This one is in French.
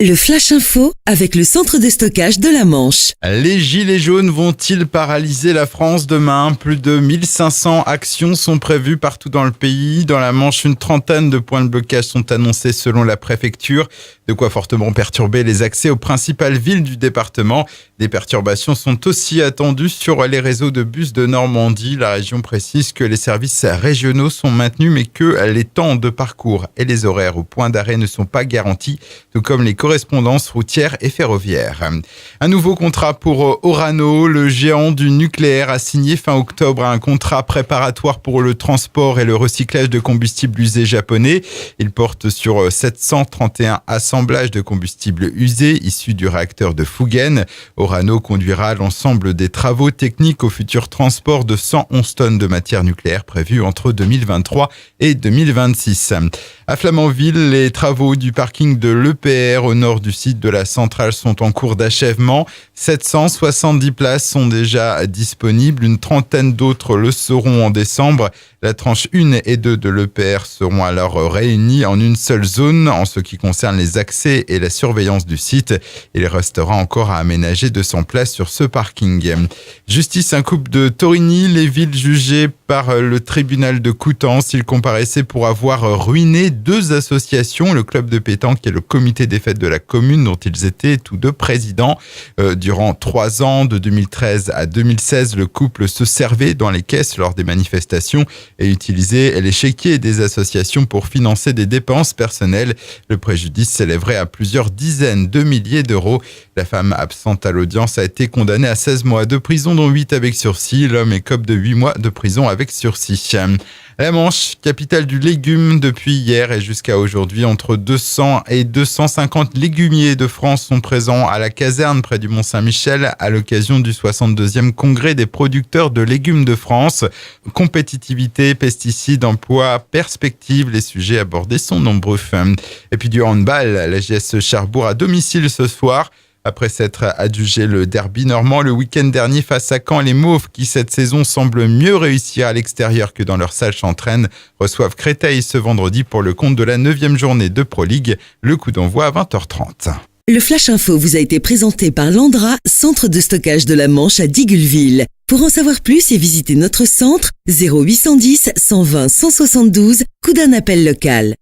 Le Flash Info avec le centre de stockage de la Manche. Les gilets jaunes vont-ils paralyser la France demain? Plus de 1500 actions sont prévues partout dans le pays. Dans la Manche, une trentaine de points de blocage sont annoncés selon la préfecture. De quoi fortement perturber les accès aux principales villes du département. Des perturbations sont aussi attendues sur les réseaux de bus de Normandie. La région précise que les services régionaux sont maintenus mais que les temps de parcours et les horaires au point d'arrêt ne sont pas garantis, tout comme les correspondances routières et ferroviaires. Un nouveau contrat pour Orano, le géant du nucléaire, a signé fin octobre un contrat préparatoire pour le transport et le recyclage de combustibles usés japonais. Il porte sur 731 assemblages de combustibles usés issus du réacteur de Fugen. Orano conduira l'ensemble des travaux techniques au futur transport de 111 tonnes de matière nucléaire prévus entre 2023 et 2026. À Flamanville, les travaux du parking de l'EPR au nord du site de la centrale sont en cours d'achèvement. 770 places sont déjà disponibles, une trentaine d'autres le seront en décembre. La tranche 1 et 2 de l'EPR seront alors réunies en une seule zone en ce qui concerne les accès et la surveillance du site. Il restera encore à aménager 200 places sur ce parking. Justice, un couple de Torigny, les villes jugées par le tribunal de Coutances. Ils comparaissaient pour avoir ruiné deux associations, le club de pétanque et le comité des fêtes de la commune dont ils étaient tous deux présidents. Durant 3 ans, de 2013 à 2016, le couple se servait dans les caisses lors des manifestations et utilisait les chéquiers des associations pour financer des dépenses personnelles. Le préjudice s'élèverait à plusieurs dizaines de milliers d'euros. La femme absente à l'audience a été condamnée à 16 mois de prison, dont 8 avec sursis. L'homme écope de 8 mois de prison avec sursis. La Manche, capitale du légume, depuis hier et jusqu'à aujourd'hui, entre 200 et 250 légumiers de France sont présents à la caserne près du Mont-Saint-Michel à l'occasion du 62e congrès des producteurs de légumes de France. Compétitivité, pesticides, emploi, perspectives, les sujets abordés sont nombreux. Et puis du handball, la JS Cherbourg à domicile ce soir. Après s'être adjugé le derby normand le week-end dernier face à Caen, les Mauves, qui cette saison semblent mieux réussir à l'extérieur que dans leur salle Chantraine, reçoivent Créteil ce vendredi pour le compte de la 9e journée de Pro League. Le coup d'envoi à 20h30. Le Flash Info vous a été présenté par Landra, centre de stockage de la Manche à Digoulville. Pour en savoir plus et visiter notre centre, 0810 120 172, coup d'un appel local.